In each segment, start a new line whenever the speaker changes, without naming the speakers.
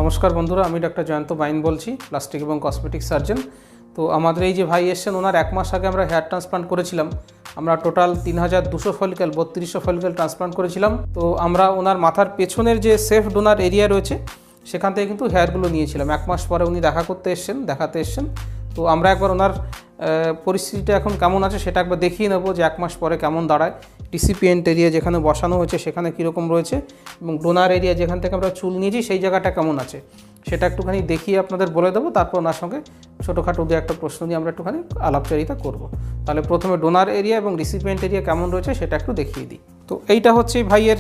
নমস্কার বন্ধুরা, আমি ডক্টর জয়ন্ত বাইন বলছি, প্লাস্টিক এবং কসমেটিক সার্জন। তো আমাদের এই যে ভাই এসছেন, ওনার এক মাস আগে আমরা হেয়ার ট্রান্সপ্লান্ট করেছিলাম। আমরা টোটাল 3200 ফলিকেল 3200 ফলিকেল ট্রান্সপ্লান্ট করেছিলাম। তো আমরা ওনার মাথার পেছনের যে সেফ ডোনার এরিয়া রয়েছে সেখান থেকে কিন্তু হেয়ারগুলো নিয়েছিলাম। এক মাস পরে উনি দেখাতে এসছেন। তো আমরা একবার ওনার পরিস্থিতিটা এখন কেমন আছে সেটা একবার দেখিয়ে নেবো যে এক মাস পরে কেমন দাঁড়ায়। রিসিপিয়েন্ট এরিয়া যেখানে বসানো হয়েছে সেখানে কীরকম রয়েছে এবং ডোনার এরিয়া যেখান থেকে আমরা চুল নিয়েছি সেই জায়গাটা কেমন আছে সেটা একটুখানি দেখিয়ে আপনাদের বলে দেবো। তারপর ওনার সঙ্গে ছোটোখাটো দু একটা প্রশ্ন নিয়ে আমরা একটুখানি আলাপচারিতা করব। তাহলে প্রথমে ডোনার এরিয়া এবং রিসিপিয়েন্ট এরিয়া কেমন রয়েছে সেটা একটু দেখিয়ে দিই। তো এইটা হচ্ছে ভাইয়ের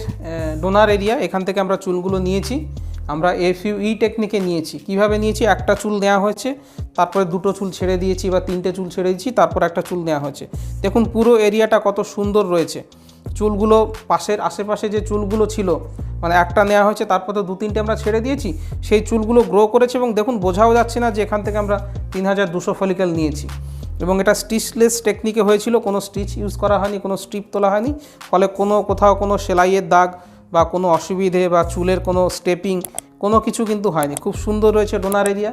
ডোনার এরিয়া। এখান থেকে আমরা চুলগুলো নিয়েছি। আমরা FUE টেকনিকে নিয়েছি। কিভাবে নিয়েছি? একটা চুল নেওয়া হয়েছে, তারপরে দুটো চুল ছেড়ে দিয়েছি বা তিনটে চুল ছেড়ে দিয়েছি, তারপর একটা চুল নেওয়া হয়েছে। দেখুন পুরো এরিয়াটা কত সুন্দর রয়েছে। চুলগুলো পাশের আশেপাশে যে চুলগুলো ছিল, মানে একটা নেওয়া হয়েছে, তারপর তো দু তিনটে আমরা ছেড়ে দিয়েছি, সেই চুলগুলো গ্রো করেছে এবং দেখুন বোঝাও যাচ্ছে না যে এখান থেকে আমরা 3200 ফলিকেল নিয়েছি। এবং এটা স্টিচলেস টেকনিকে হয়েছিল, কোনো স্টিচ ইউজ করা হয়নি, কোনো স্ট্রিপ তোলা হয়নি, ফলে কোথাও কোনো সেলাইয়ের দাগ বা কোনো অসুবিধে বা চুলের কোনো স্টেপিং কোনো কিছু কিন্তু হয়নি। খুব সুন্দর রয়েছে ডোনার এরিয়া।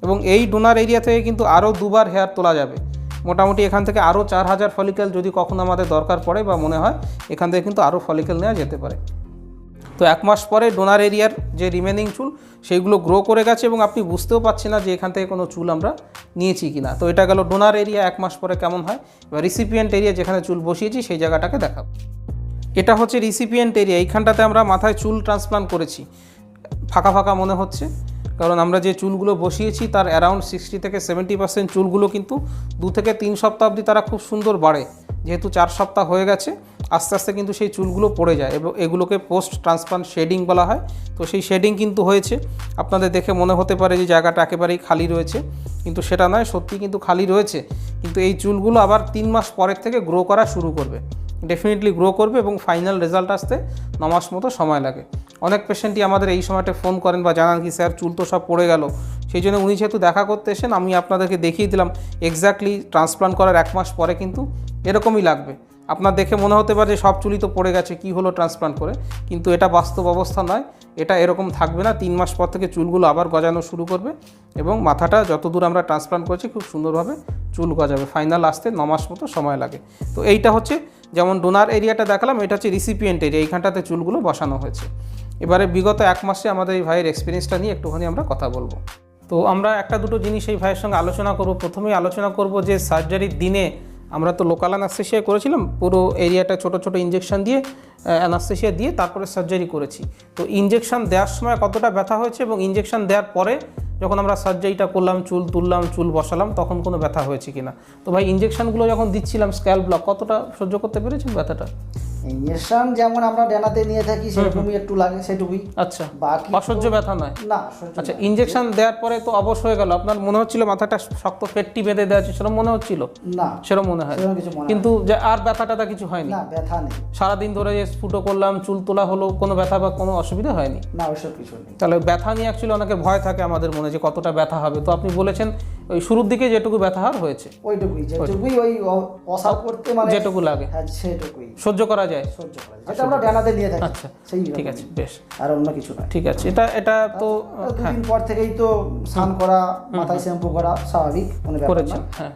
এবং এই ডোনার এরিয়া থেকে কিন্তু আরও দুবার হেয়ার তোলা যাবে। মোটামুটি এখান থেকে আরও 4000 ফলিকেল যদি কখনো আমাদের দরকার পড়ে বা মনে হয়, এখান থেকে কিন্তু আরও ফলিকেল নেওয়া যেতে পারে। তো এক মাস পরে ডোনার এরিয়ার যে রিমেনিং চুল সেইগুলো গ্রো করে গেছে এবং আপনি বুঝতেও পারছেন না যে এখান থেকে কোনো চুল আমরা নিয়েছি কিনা। তো এটা গেল ডোনার এরিয়া এক মাস পরে কেমন হয়। এবার রিসিপিয়েন্ট এরিয়া যেখানে চুল বসিয়েছি সেই জায়গাটাকে দেখাবো। এটা হচ্ছে রিসিপিয়েন্ট এরিয়া। এইখানটাতে আমরা মাথায় চুল ট্রান্সপ্লান্ট করেছি। ফাঁকা ফাঁকা মনে হচ্ছে, কারণ আমরা যে চুলগুলো বসিয়েছি তার অ্যারাউন্ড 60 থেকে 70% চুলগুলো কিন্তু 2 থেকে 3 সপ্তাহ অবধি তারা খুব সুন্দর বাড়ে। যেহেতু 4 সপ্তাহ হয়ে গেছে, আস্তে আস্তে কিন্তু সেই চুলগুলো পড়ে যায় এবং এগুলোকে পোস্ট ট্রান্সপ্লান্ট শেডিং বলা হয়। তো সেই শেডিং কিন্তু হয়েছে। আপনাদের দেখে মনে হতে পারে যে জায়গাটা একেবারেই খালি রয়েছে, কিন্তু সেটা নয়, সত্যি কিন্তু খালি রয়েছে। কিন্তু এই চুলগুলো আবার 3 মাস পরের থেকে গ্রো করা শুরু করবে, ডেফিনেটলি গ্রো করবে এবং ফাইনাল রেজাল্ট আসতে 9 মাস মতো সময় লাগে। অনেক পেশেন্টই আমাদের এই সময়টা ফোন করেন বা জানান কি স্যার চুল তো সব পড়ে গেল। সেই জন্য উনি যেহেতু দেখা করতে এসেন, আমি আপনাদেরকে দেখিয়ে দিলাম এক্স্যাক্টলি ট্রান্সপ্লান্ট করার 1 মাস পরে কিন্তু এরকমই লাগবে। আপনার দেখে মনে হতে পারে যে সব চুলই তো পড়ে গেছে, কি হলো ট্রান্সপ্লান্ট করে, কিন্তু এটা বাস্তব অবস্থা নয়। এটা এরকম থাকবে না। 3 মাস পর থেকে চুলগুলো আবার গজানো শুরু করবে এবং মাথাটা যতদূর আমরা ট্রান্সপ্লান্ট করেছি খুব সুন্দরভাবে চুল গজাবে। ফাইনাল আসতে 9 মাস মতো সময় লাগে। তো এইটা হচ্ছে যেমন ডোনার এরিয়াটা দেখালাম, এটা হচ্ছে রিসিপিয়েন্ট এরিয়া। এইখানটাতে চুলগুলো বসানো হয়েছে। এবারে বিগত 1 মাসে আমাদের এই ভাইয়ের এক্সপিরিয়েন্সটা নিয়ে একটুখানি আমরা কথা বলবো। তো আমরা একটা দুটো জিনিস এই ভাইয়ের সঙ্গে আলোচনা করব। প্রথমেই আলোচনা করব যে সার্জারির দিনে আমরা তো লোকাল অ্যানাস্থেশিয়া করেছিলাম, পুরো এরিয়াটা ছোটো ছোটো ইঞ্জেকশন দিয়ে অ্যানাস্থেশিয়া দিয়ে তারপরে সার্জারি করেছি। তো ইঞ্জেকশন দেওয়ার সময় কতটা ব্যথা হয়েছে এবং ইঞ্জেকশন দেওয়ার পরে যখন আমরা সার্জারিটা করলাম, চুল তুললাম, চুল বসালাম, তখন কোনো ব্যথা হয়েছে কিনা। তো ভাই ইঞ্জেকশনগুলো যখন দিচ্ছিলাম স্ক্যাল্প ব্লক, কতটা সহ্য করতে পেরেছেন ব্যথাটা?
ইঞ্জেকশন যেমন আমরা ডেনাতে নিয়ে থাকি সেরকমই একটু লাগে, সেটুকুই।
আচ্ছা,
বাকি
অসহ্য ব্যথা নয়?
না।
আচ্ছা, ইঞ্জেকশন দেওয়ার পরে তো অবশ হয়ে গেল, আপনার মনে হচ্ছিল মাথাটা শক্ত পেট্টি বেঁধে দেওয়া আছে, সেরকম মনে হচ্ছিল?
না,
সেরকম মনে হয় কিন্তু যে আর ব্যথাটা কিছু হয়নি?
না, ব্যথা নেই।
সারাদিন ধরে যে ফুটো করলাম, চুল তোলা হলো, কোনো ব্যথা বা কোনো অসুবিধা হয়নি?
না, ওইসব কিছু নেই।
তাহলে ব্যথা নিয়ে অ্যাকচুয়ালি অনেকের ভয় থাকে আমাদের মনে যে কতটা ব্যথা হবে। তো আপনি বলেছেন ওই শুরুর দিকে যেটুকু ব্যথা হয়েছে
ওইটুকুই, যেটুকুই ওই অসাব করতে মানে
যেটুকু লাগে,
হ্যাঁ সেটুকুই
সহ্য করা যায়।
যেটা আমরা ডেনাতে নিয়ে থাকি।
আচ্ছা,
সেই
ঠিক আছে, বেশ।
আর অন্য কিছু না।
ঠিক আছে, এটা তো
2 দিন পর থেকেই তো স্নান করা, মাথায় শ্যাম্পু করা স্বাভাবিক, কোনো ব্যাপার
করেছেন। হ্যাঁ,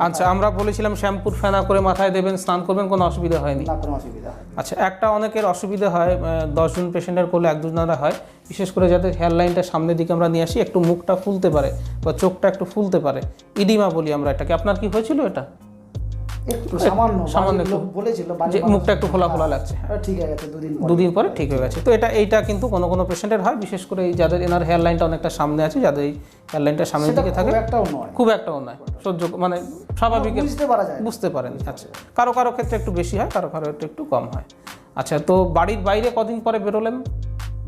আচ্ছা, আমরা বলেছিলাম শ্যাম্পুর ফেনা করে মাথায় দেবেন, স্নান করবেন, কোনো অসুবিধা হয়নি?
না, কোনো অসুবিধা হয়।
আচ্ছা, একটা অনেকের অসুবিধা হয়, 10 জন পেশেন্টের করলে 1 দুজনেরা হয়, বিশেষ করে যাদের হেয়ার লাইনটা সামনের দিকে আমরা নিয়ে আসি, একটু মুখটা ফুলতে পারে বা চোখটা একটু ফুলতে পারে, ইডিমা বলি আমরা এটাকে। আপনার কি হয়েছিল? এটা
একটু সামান্য বলেছিল
যে মুখটা একটু ফোলা ফোলা লাগছে।
ঠিক হয়ে গেছে 2
দিন পরে ঠিক হয়ে গেছে। তো এইটা কিন্তু কোনো পেশেন্টের হয়, বিশেষ করে যাদের এনার হেয়ার লাইনটা অনেকটা সামনে আছে, যাদের এই হেয়ার লাইনটা সামনের দিকে থাকে, খুব একটাও নয়, সহ্য মানে স্বাভাবিক বুঝতে পারেন। আচ্ছা, কারো ক্ষেত্রে একটু বেশি হয়, কারো একটু কম হয়। আচ্ছা, তো বাড়ির বাইরে কদিন পরে বেরোলেন?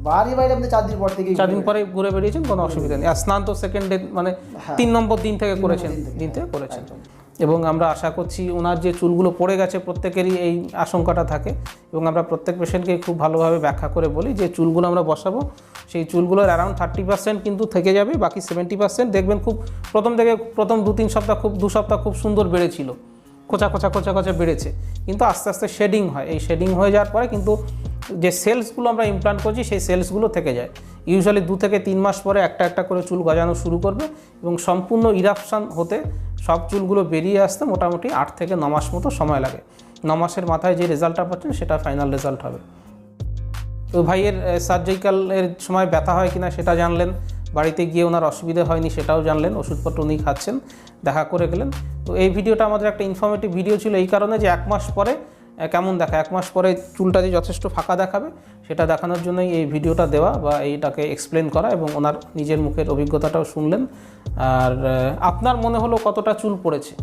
বাড়ির বাইরে আপনি 4 দিন পর থেকে
4 দিন পরে ঘুরে বেরিয়েছেন, কোনো অসুবিধা নেই। আর স্নান তো সেকেন্ড ডে মানে 3 নম্বর দিন থেকে করেছেন? এবং আমরা আশা করছি ওনার যে চুলগুলো পড়ে গেছে, প্রত্যেকেরই এই আশঙ্কাটা থাকে এবং আমরা প্রত্যেক পেশেন্টকে খুব ভালোভাবে ব্যাখ্যা করে বলি যে চুলগুলো আমরা বসাবো, সেই চুলগুলোর অ্যারাউন্ড 30% কিন্তু থেকে যাবে, বাকি 70% দেখবেন খুব প্রথম 2-3 সপ্তাহ, খুব 2 সপ্তাহ খুব সুন্দর বেড়েছিল, খোঁচা বেড়েছে, কিন্তু আস্তে আস্তে শেডিং হয়। এই শেডিং হয়ে যাওয়ার পরে কিন্তু যে সেলসগুলো আমরা ইমপ্লান্ট করছি সেই সেলসগুলো থেকে যায়। ইউজুয়ালি 2 থেকে 3 মাস পরে একটা একটা করে চুল গজানো শুরু করবে এবং সম্পূর্ণ ইরাপশান হতে সব চুলগুলো বেরিয়ে আসতে মোটামুটি 8 থেকে 9 মাস মতো সময় লাগে। 9 মাসের মাথায় যে রেজাল্টটা পাচ্ছেন সেটা ফাইনাল রেজাল্ট হবে। তো ভাইয়ের সার্জিক্যালের সময় ব্যথা হয় কিনা সেটা জানলেন, বাড়িতে গিয়ে ওনার অসুবিধা হয়নি সেটাও জানলেন, ওষুধপত্র উনি খাচ্ছেন, দেখা করে গেলেন। তো এই ভিডিওটা আমাদের একটা ইনফরমেটিভ ভিডিও ছিল এই কারণে যে 1 মাস পরে কেমন দেখায়, 1 মাস পরে চুলটা যে যথেষ্ট ফাঁকা দেখাবে সেটা দেখানোর জন্যই এই ভিডিওটা দেওয়া বা এইটাকে এক্সপ্লেন করা, এবং ওনার নিজের মুখের অভিজ্ঞতাটাও শুনলেন। আর আপনার মনে হলো কতটা চুল পড়েছে?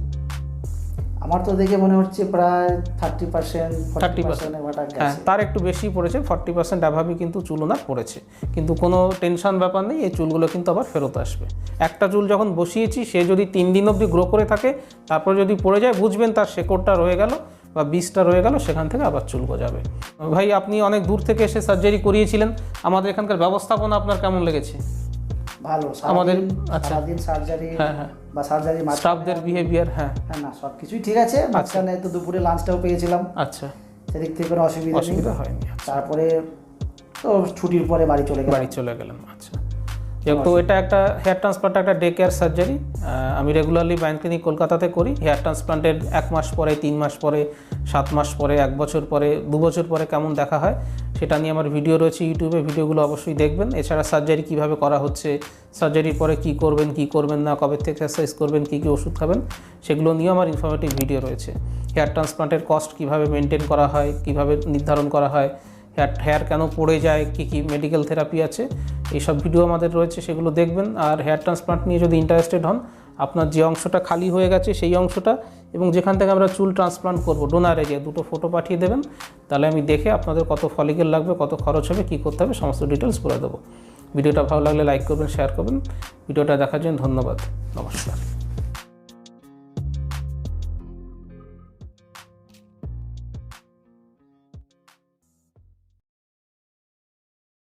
আমার তো দেখে মনে হচ্ছে প্রায় 30% 40%
হ্যাঁ, তার একটু বেশি পড়েছে, 40% অ্যাভাবই কিন্তু চুল ওনার পড়েছে। কিন্তু কোনো টেনশন ব্যাপার নেই, এই চুলগুলো কিন্তু আবার ফেরত আসবে। একটা চুল যখন বসিয়েছি সে যদি 3 দিন অবধি গ্রো করে থাকে, তারপর যদি পড়ে যায় বুঝবেন তার শেকড়টা রয়ে গেল বা বীজটা রয়ে গেল, সেখান থেকে আবার চুল গজাবে। ভাই আপনি অনেক দূর থেকে এসে সার্জারি করিয়েছিলেন, আমাদের এখানকার ব্যবস্থাপনা আপনার কেমন লেগেছে?
ভালো,
আমাদের
সারাদিন সার্জারি
হ্যাঁ
বা সার্জারি
স্টাফদের বিহেভিয়ার হ্যাঁ
না সব কিছুই ঠিক আছে। মাঝখানে তো দুপুরে লাঞ্চটাও পেয়েছিলাম,
আচ্ছা,
সেদিক থেকে কোনো অসুবিধা
হয়নি।
তারপরে তো ছুটির পরে বাড়ি চলে গেলাম।
আচ্ছা, তো এটা একটা হেয়ার ট্রান্সপ্লান্ট একটা ডে কেয়ার সার্জারি। আমি রেগুলারলি বায়ন ক্লিনিক কলকাতাতে করি। হেয়ার ট্রান্সপ্লান্টের 1 মাস পরে, 3 মাস পরে, 7 মাস পরে, 1 বছর পরে, 2 বছর পরে কেমন দেখা হয় সেটা নিয়ে আমার ভিডিও রয়েছে ইউটিউবে, ভিডিওগুলো অবশ্যই দেখবেন। এছাড়া সার্জারি কীভাবে করা হচ্ছে, সার্জারির পরে কী করবেন কী করবেন না, কবে থেকে এক্সারসাইজ করবেন, কী কী ওষুধ খাবেন, সেগুলো নিয়েও আমার ইনফরমেটিভ ভিডিও রয়েছে। হেয়ার ট্রান্সপ্লান্টের কস্ট কীভাবে মেনটেন করা হয়, কীভাবে নির্ধারণ করা হয়, হেয়ার কেন পড়ে যায়, কী কী মেডিকেল থেরাপি আছে, এইসব ভিডিও আমাদের রয়েছে, সেগুলো দেখবেন। আর হেয়ার ট্রান্সপ্লান্ট নিয়ে যদি ইন্টারেস্টেড হন, আপনার যে অংশটা খালি হয়ে গেছে সেই অংশটা এবং যেখান থেকে আমরা চুল ট্রান্সপ্লান্ট করব ডোনার এরিয়া, 2টো ফটো পাঠিয়ে দেবেন, তাহলে আমি দেখে আপনাদের কত ফলিকেল লাগবে, কত খরচ হবে, কী করতে হবে সমস্ত ডিটেলস বলে দেবো। ভিডিওটা ভালো লাগলে লাইক করবেন, শেয়ার করবেন। ভিডিওটা দেখার জন্য ধন্যবাদ, নমস্কার।